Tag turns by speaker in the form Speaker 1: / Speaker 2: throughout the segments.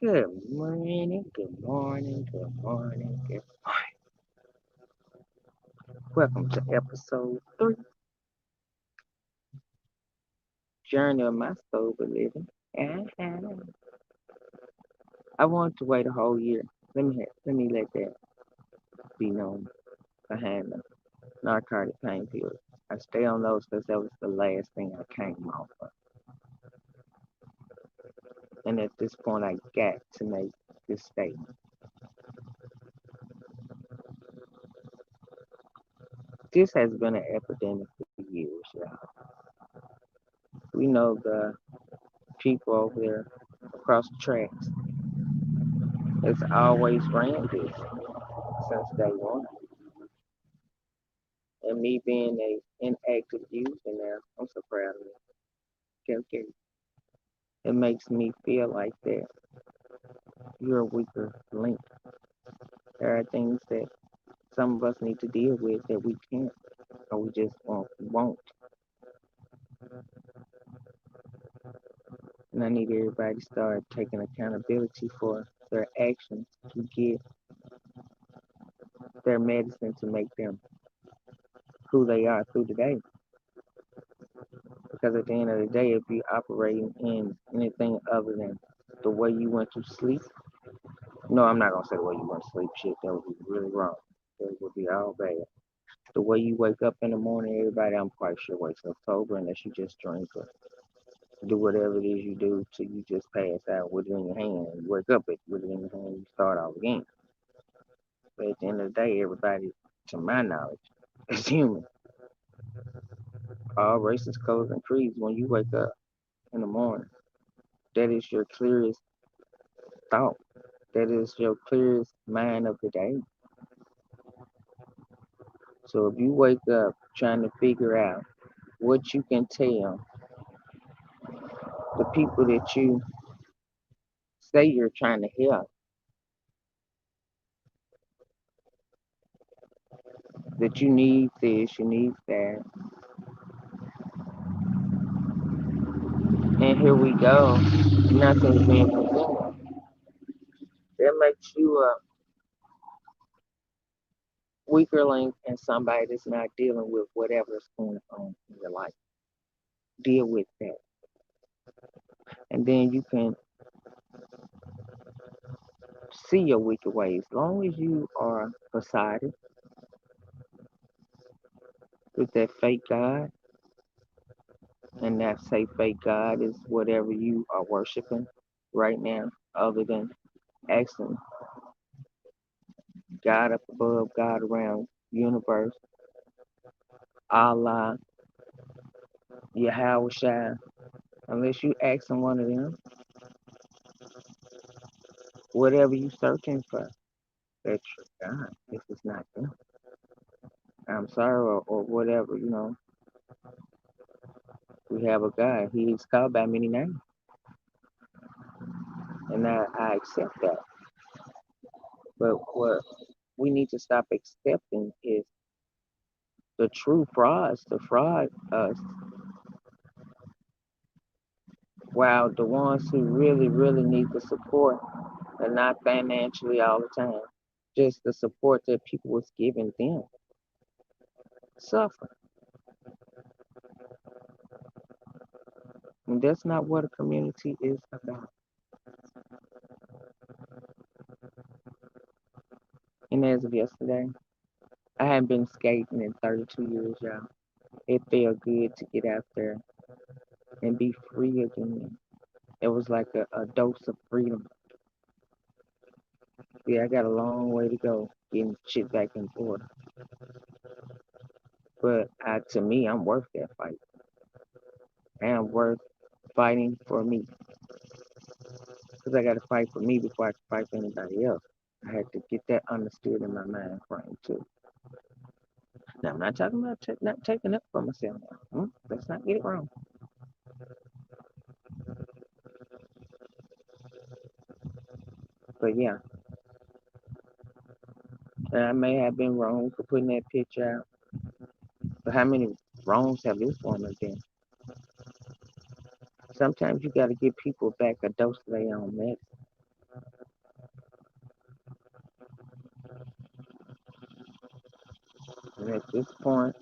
Speaker 1: Good morning, good morning, good morning, good welcome to episode 3, Journey of My Sober Living. And I wanted to wait a whole year. Let me let that be known behind the narcotic pain pills. I stay on those because that was the last thing I came off of. And at this point, I got to make this statement. This has been an epidemic for years, y'all. We know the people over there across the tracks. It's always ran this since day one. And me being a inactive user now, I'm so proud of me. Okay. It makes me feel like that you're a weaker link. There are things that some of us need to deal with that we can't or we just won't. And I need everybody to start taking accountability for their actions to get their medicine to make them who they are through the day. Because at the end of the day, if you're operating in anything other than the way you went to sleep, no, I'm not gonna say the way you went to sleep. Shit, that would be really wrong. That would be all bad. The way you wake up in the morning, everybody I'm quite sure wakes up sober unless you just drink or do whatever it is you do till you just pass out with it in your hand. You wake up with it in your hand, you start all again. But at the end of the day, everybody, to my knowledge, is human. All races, colors, and creeds. When you wake up in the morning, that is your clearest thought. That is your clearest mind of the day. So if you wake up trying to figure out what you can tell the people that you say you're trying to help, that you need this, you need that, and here we go, nothing's being presented. That makes you a weaker link and somebody that's not dealing with whatever's going on in your life. Deal with that. And then you can see your weaker ways. As long as you are beside it with that fake God, and that say fake God is whatever you are worshiping right now, other than asking God up above, God around, universe, Allah, Yahweh Shai. Unless you asking one of them, whatever you searching for, that's your God. If it's not them, I'm sorry, or whatever, we have a God. He is called by many names, and I accept that. But what we need to stop accepting is the true frauds, the fraud us, while the ones who really, really need the support are not financially all the time, just the support that people was giving them suffer. And that's not what a community is about. And as of yesterday, I hadn't been skating in 32 years, y'all. It felt good to get out there and be free again. It was like a dose of freedom. Yeah, I got a long way to go getting shit back in order. But to me, I'm worth that fight. And I'm worth fighting for me. Because I got to fight for me before I can fight for anybody else. I had to get that understood in my mind frame too. Now, I'm not talking about not taking up for myself now. Let's not get it wrong. But yeah, I may have been wrong for putting that picture out. But how many wrongs have this woman been? Sometimes you got to give people back a dose of their own medicine. And at this point,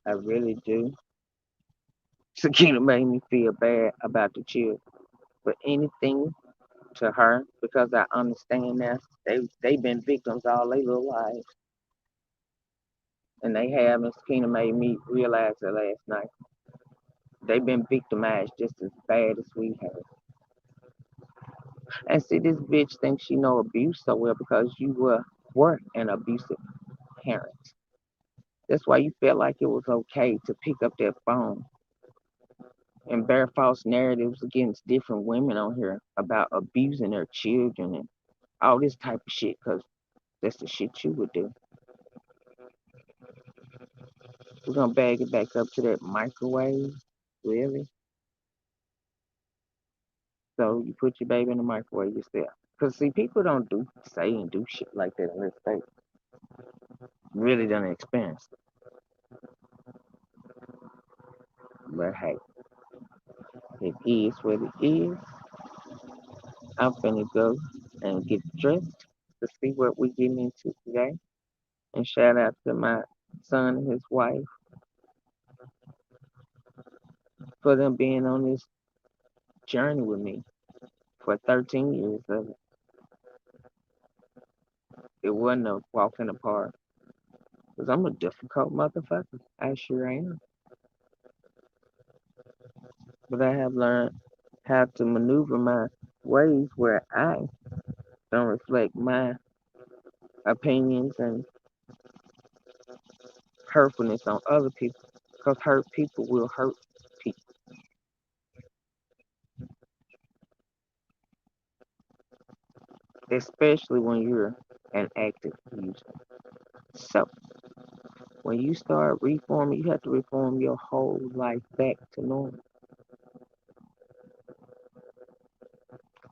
Speaker 1: I really do. Sakina made me feel bad about the children. But anything to her, because I understand now, they've been victims all their little lives. And they have, and Sakina made me realize that last night. They've been victimized just as bad as we have. And see, this bitch thinks she know abuse so well because you were an abusive parent. That's why you felt like it was okay to pick up that phone and bear false narratives against different women on here about abusing their children and all this type of shit because that's the shit you would do. We're gonna bag it back up to that microwave, really? So you put your baby in the microwave yourself. Cause see, people don't say and do shit like that unless they really done experience it. But hey, it is what it is. I'm finna go and get dressed to see what we getting into today. And shout out to my son and his wife for them being on this journey with me for 13 years of it. It wasn't a walk in the park. Because I'm a difficult motherfucker. I sure am. But I have learned how to maneuver my ways where I don't reflect my opinions and hurtfulness on other people. Because hurt people will hurt people, especially when you're an active user. So, when you start reforming, you have to reform your whole life back to normal.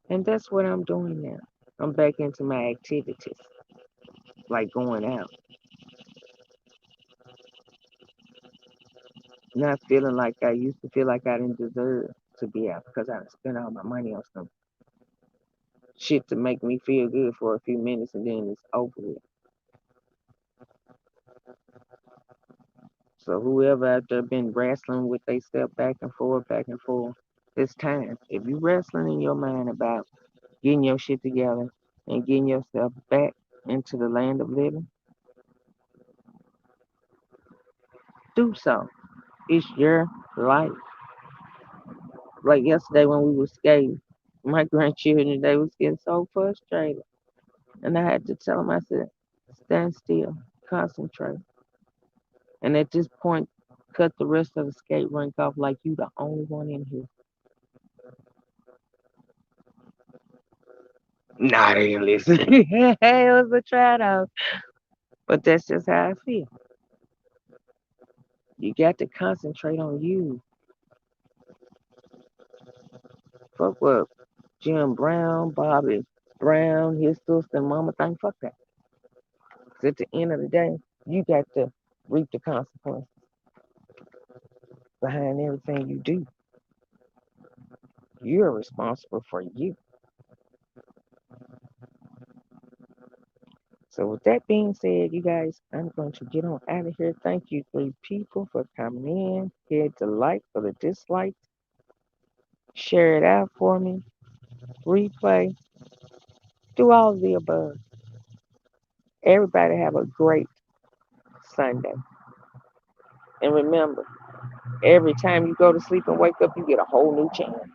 Speaker 1: And that's what I'm doing now. I'm back into my activities, like going out, not feeling like I used to feel like I didn't deserve to be out because I spent all my money on some shit to make me feel good for a few minutes and then it's over with. So whoever out there been wrestling with they step back and forth, it's time. If you wrestling in your mind about getting your shit together and getting yourself back into the land of living, do so. It's your life. Like yesterday when we were skating, my grandchildren they was getting so frustrated, and I had to tell them, I said, stand still, concentrate, and at this point, cut the rest of the skate rink off like you the only one in here. Nah, they didn't listen. It was a try out, but that's just how I feel. You got to concentrate on you. Fuck what Jim Brown, Bobby Brown, his sister, and mama think. Fuck that. 'Cause at the end of the day, you got to reap the consequences behind everything you do. You're responsible for you. So with that being said, you guys, I'm going to get on out of here. Thank you, three people, for coming in. Hit the like or the dislike. Share it out for me. Replay. Do all of the above. Everybody have a great Sunday. And remember, every time you go to sleep and wake up, you get a whole new chance.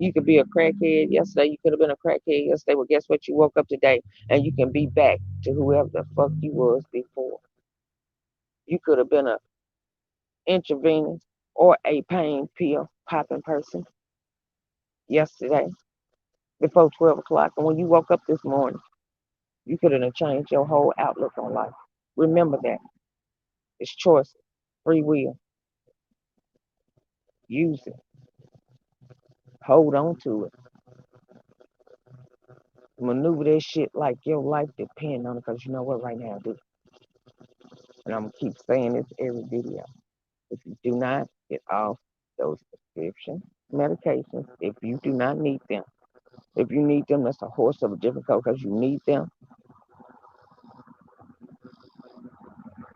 Speaker 1: You could be a crackhead yesterday. You could have been a crackhead yesterday. Well, guess what? You woke up today and you can be back to whoever the fuck you was before. You could have been a intravenous or a pain pill popping person yesterday before 12 o'clock. And when you woke up this morning, you could have changed your whole outlook on life. Remember that. It's choice, free will. Use it. Hold on to it. Maneuver that shit like your life depends on it because you know what right now, dude. And I'm going to keep saying this every video. If you do not get off those prescription medications, if you do not need them, if you need them, that's a horse of a different color because you need them.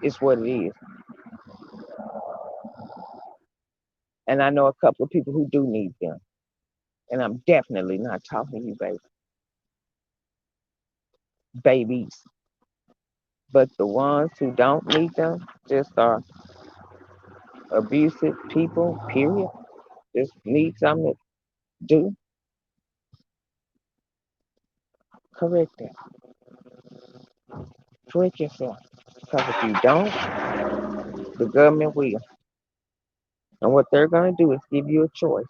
Speaker 1: It's what it is. And I know a couple of people who do need them. And I'm definitely not talking to you, babies. But the ones who don't need them just are abusive people, period. Just need something to do. Correct that. Correct yourself. Because if you don't, the government will. And what they're going to do is give you a choice.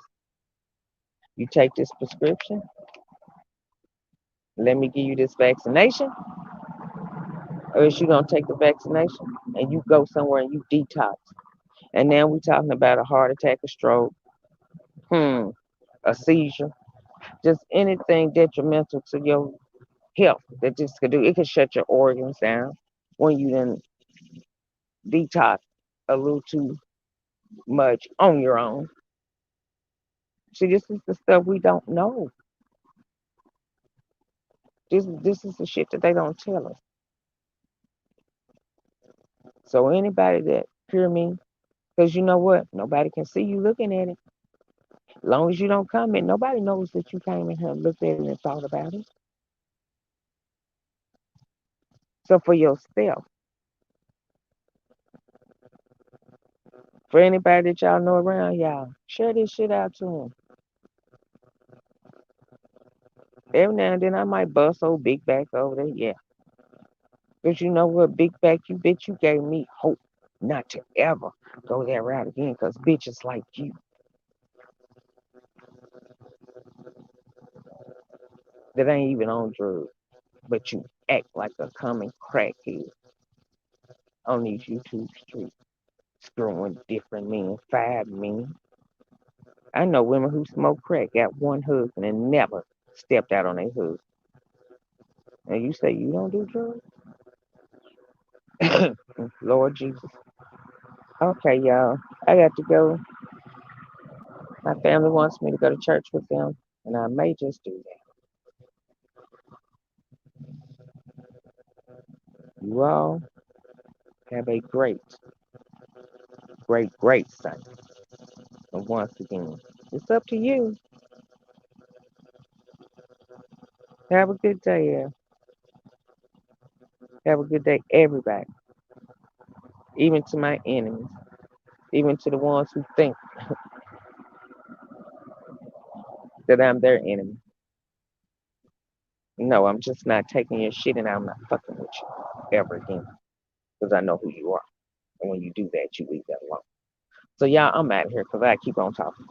Speaker 1: You take this prescription, let me give you this vaccination, or is you going to take the vaccination and you go somewhere and you detox. And now we're talking about a heart attack, a stroke, a seizure, just anything detrimental to your health that this could do. It could shut your organs down when you then detox a little too much on your own. See, this is the stuff we don't know. This is the shit that they don't tell us. So anybody that hear me, because you know what? Nobody can see you looking at it. As long as you don't comment, nobody knows that you came in here and looked at it and thought about it. So for yourself, for anybody that y'all know around y'all, share this shit out to them. Every now and then I might bust old big back over there, yeah. But you know what, big back, you bitch, you gave me hope not to ever go that route again, because bitches like you that ain't even on drugs, but you act like a common crackhead on these YouTube streets, screwing different men, 5 men. I know women who smoke crack, got one husband and never stepped out on their husband. And you say you don't do drugs? Lord Jesus. Okay, y'all. I got to go. My family wants me to go to church with them, and I may just do that. You all have a great Sunday. And once again, it's up to you. Have a good day, yeah. Have a good day, everybody. Even to my enemies. Even to the ones who think that I'm their enemy. No, I'm just not taking your shit and I'm not fucking with you ever again. Because I know who you are. And when you do that, you leave that alone. So y'all, I'm out of here because I keep on talking.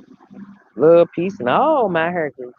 Speaker 1: Love, peace, and all my Hercules.